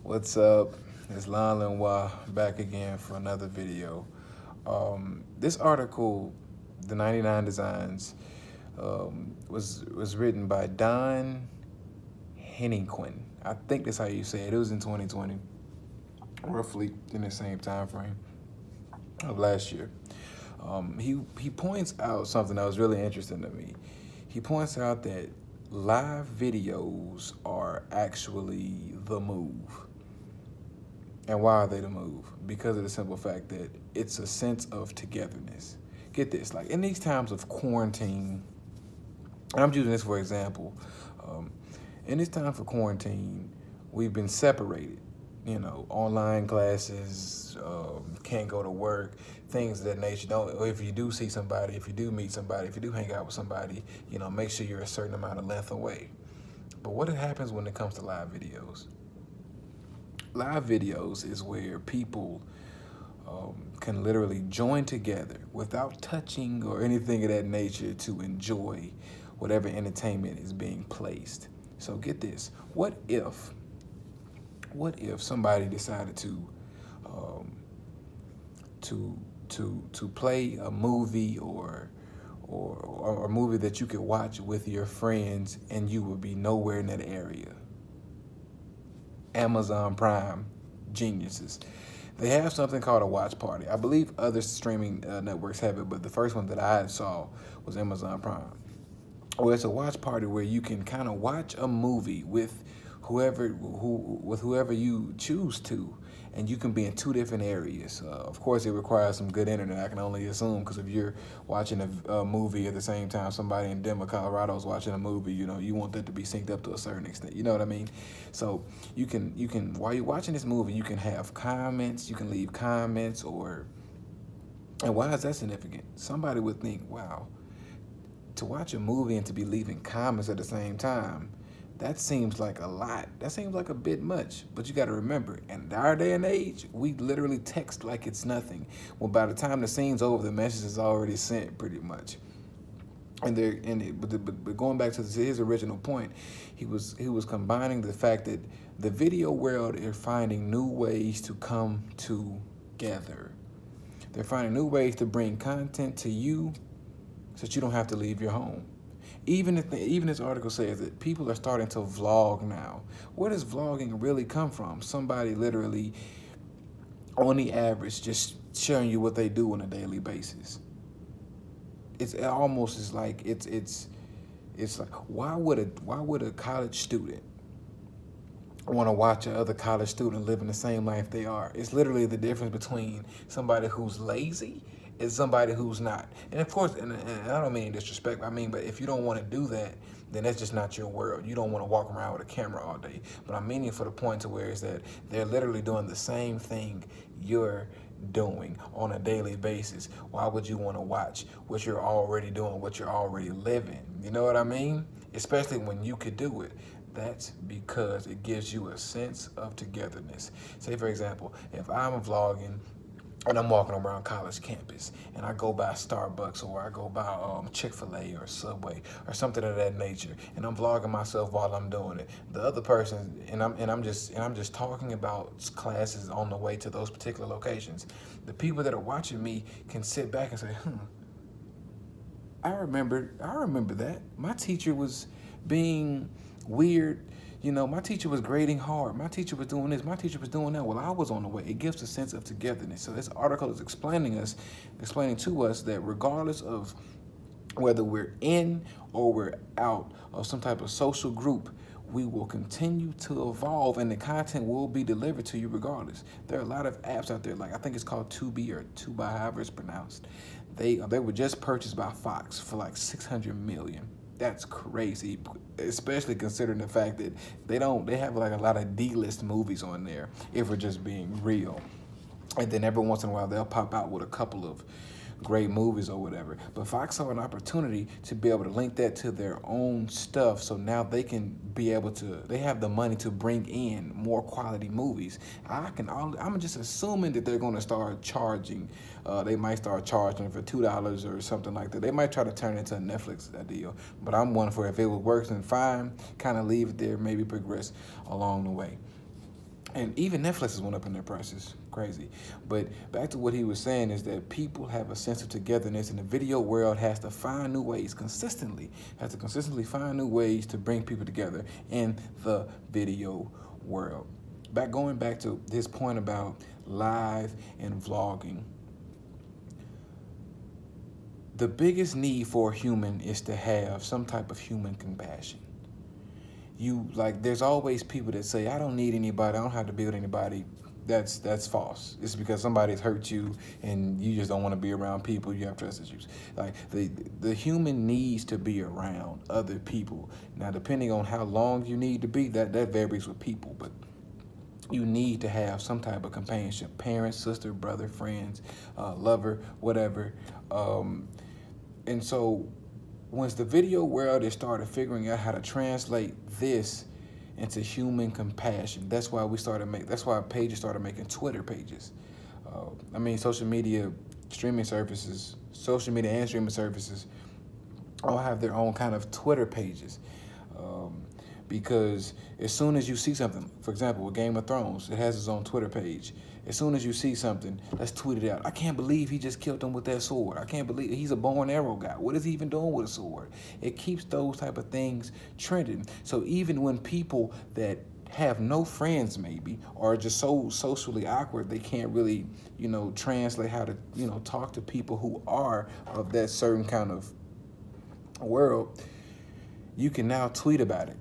What's up? It's Lon Lenoir back again for another video. This article, the 99 Designs, was written by Don Henniquin. I think that's how you say it. It was in 2020, roughly in the same time frame of last year. He points out something that was really interesting to me. He points out that live videos are actually the move. And why are they the move? Because of the simple fact that it's a sense of togetherness. Get this, like in these times of quarantine, and I'm using this for example, um, in this time for quarantine, we've been separated. You know, online classes, can't go to work, things of that nature. Don't. If you do see somebody, if you do meet somebody, if you do hang out with somebody, make sure you're a certain amount of length away. But what happens when it comes to live videos? Live videos is where people can literally join together without touching or anything of that nature to enjoy whatever entertainment is being placed. So get this: what if somebody decided um, to play a movie or a movie that you could watch with your friends and you would be nowhere in that area? Amazon Prime geniuses. They have something called a watch party. I believe other streaming networks have it, but the first one that I saw was Amazon Prime. Well, it's a watch party where you can kind of watch a movie with whoever you choose to, and you can be in two different areas. Of course, it requires some good internet. I can only assume because if you're watching a movie at the same time, somebody in Denver, Colorado is watching a movie. You want that to be synced up to a certain extent. You know what I mean? So you can while you're watching this movie, you can have comments. You can leave comments and why is that significant? Somebody would think, wow, to watch a movie and to be leaving comments at the same time, that seems like a lot. That seems like a bit much. But you got to remember, in our day and age, we literally text like it's nothing. Well, by the time the scene's over, the message is already sent, pretty much. But going back to his original point, he was combining the fact that the video world is finding new ways to come together. They're finding new ways to bring content to you so that you don't have to leave your home. Even this article says that people are starting to vlog now. Where does vlogging really come from? Somebody literally, on the average, just sharing you what they do on a daily basis. It almost is like it's like why would a college student want to watch another college student live in the same life they are? It's literally the difference between somebody who's lazy and somebody who's not. And of course, and I don't mean disrespect, but if you don't want to do that, then that's just not your world. You don't want to walk around with a camera all day. But I'm meaning for the point to where is that they're literally doing the same thing you're doing on a daily basis. Why would you want to watch what you're already doing, what you're already living? You know what I mean? Especially when you could do it. That's because it gives you a sense of togetherness. Say, for example, if I'm vlogging and I'm walking around college campus and I go by Starbucks or I go by Chick-fil-A or Subway or something of that nature, and I'm vlogging myself while I'm doing it. The other person, and I'm just talking about classes on the way to those particular locations. The people that are watching me can sit back and say, I remember that. My teacher was being weird. My teacher was grading hard. My teacher was doing this. My teacher was doing that while I was on the way. It gives a sense of togetherness. So this article is explaining to us that regardless of whether we're in or we're out of some type of social group, we will continue to evolve and the content will be delivered to you regardless. There are a lot of apps out there, like I think it's called Tubi or Tubi, however it's pronounced. They were just purchased by Fox for like 600 million. That's crazy, especially considering the fact that they have like a lot of D-list movies on there, if we're just being real. And then every once in a while they'll pop out with a couple of great movies or whatever. But Fox saw an opportunity to be able to link that to their own stuff, so now they can be able to, they have the money to bring in more quality movies. I'm just assuming that they're going to start charging. They might start charging for $2 or something like that. They might try to turn it into a Netflix deal. But I'm one for if it works, then fine, kind of leave it there, maybe progress along the way. And even Netflix has went up in their prices. Crazy. But back to what he was saying is that people have a sense of togetherness, and the video world has to find new ways has to consistently find new ways to bring people together in the video world. Going back to his point about live and vlogging, the biggest need for a human is to have some type of human compassion. There's always people that say, I don't need anybody, I don't have to be with anybody. That's false. It's because somebody's hurt you and you just don't want to be around people. You have trust issues. Like the human needs to be around other people. Now, depending on how long you need to be, that varies with people, but you need to have some type of companionship: parents, sister, brother, friends, lover, whatever. And so once the video world has started figuring out how to translate this into human compassion, that's why pages started making Twitter pages. Social media and streaming services all have their own kind of Twitter pages. Because as soon as you see something, for example, with Game of Thrones, it has its own Twitter page. As soon as you see something, let's tweet it out. I can't believe he just killed him with that sword. I can't believe he's a bow and arrow guy. What is he even doing with a sword? It keeps those type of things trending. So even when people that have no friends maybe, or just so socially awkward, they can't really, translate how to, talk to people who are of that certain kind of world, you can now tweet about it.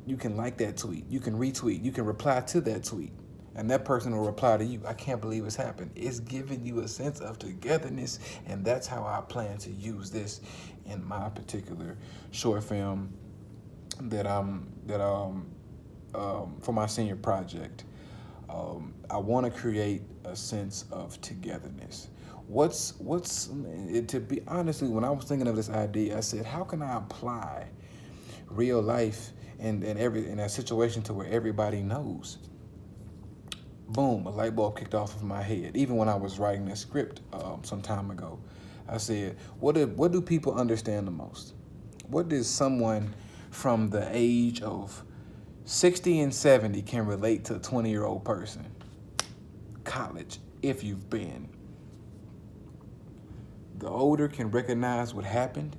You can like that tweet. You can retweet. You can reply to that tweet. And that person will reply to you. I can't believe it's happened. It's giving you a sense of togetherness, and that's how I plan to use this in my particular short film for my senior project. I want to create a sense of togetherness. To be honestly, when I was thinking of this idea, I said, how can I apply real life in a situation to where everybody knows? Boom, a light bulb kicked off of my head. Even when I was writing that script some time ago, I said, what do people understand the most? What does someone from the age of 60 and 70 can relate to a 20-year-old person? College, if you've been. The older can recognize what happened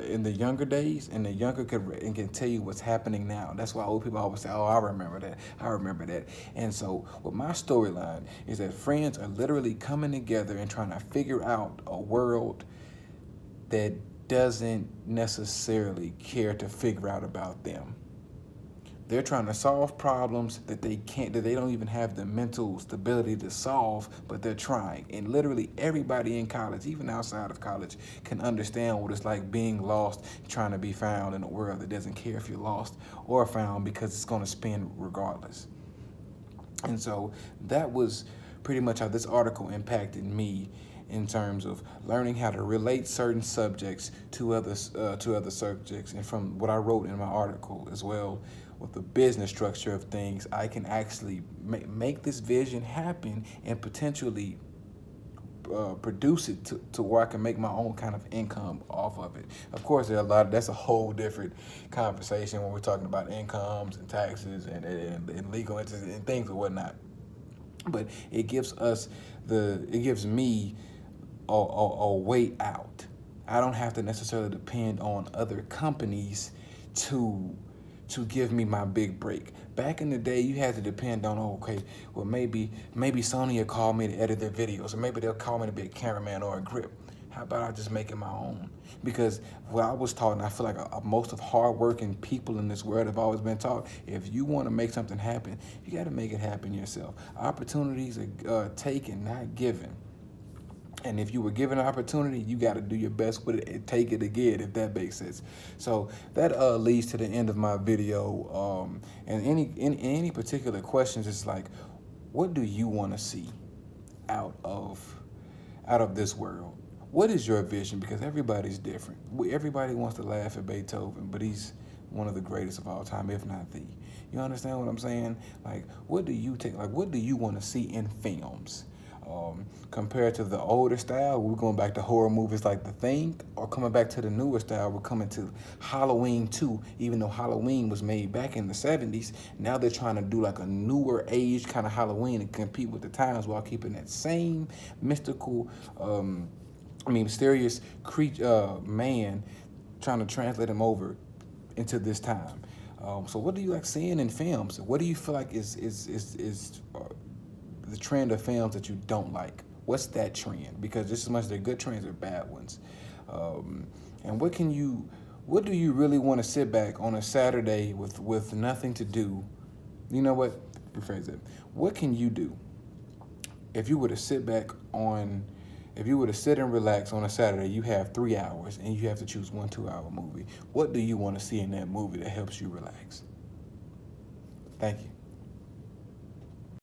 in the younger days, and the younger can tell you what's happening now. That's why old people always say, oh, I remember that. And so with my storyline is that friends are literally coming together and trying to figure out a world that doesn't necessarily care to figure out about them. They're trying to solve problems that they don't even have the mental stability to solve, but they're trying. And literally everybody in college, even outside of college, can understand what it's like being lost, trying to be found in a world that doesn't care if you're lost or found, because it's going to spin regardless. And so that was pretty much how this article impacted me in terms of learning how to relate certain subjects to other subjects. And from what I wrote in my article as well, with the business structure of things, I can actually make this vision happen and potentially produce it to where I can make my own kind of income off of it. Of course, that's a whole different conversation when we're talking about incomes and taxes and legal entities and things and whatnot. But it gives me a way out. I don't have to necessarily depend on other companies to give me my big break. Back in the day, you had to depend on, maybe Sony will call me to edit their videos, or maybe they'll call me to be a cameraman or a grip. How about I just make it my own? Because what I was taught, and I feel like most of hardworking people in this world have always been taught, if you want to make something happen, you got to make it happen yourself. Opportunities are taken, not given. And if you were given an opportunity, you got to do your best with it and take it again, if that makes sense. So that leads to the end of my video. And any particular questions, it's like, what do you want to see out of this world? What is your vision? Because everybody's different. Everybody wants to laugh at Beethoven, but he's one of the greatest of all time, if not the. You understand what I'm saying? Like, what do you want to see in films? Compared to the older style, we're going back to horror movies like The Thing, or coming back to the newer style, we're coming to Halloween 2. Even though Halloween was made back in the 70s, now they're trying to do like a newer age kind of Halloween and compete with the times while keeping that same mystical, mysterious man, trying to translate him over into this time. So what do you like seeing in films? What do you feel like is the trend of films that you don't like? What's that trend? Because just as much they're good trends, they're bad ones. And what do you really want to sit back on a Saturday with nothing to do? You know what? Rephrase it. What can you do if you were to sit and relax on a Saturday? You have 3 hours and you have to choose 1 2-hour movie. What do you want to see in that movie that helps you relax? Thank you.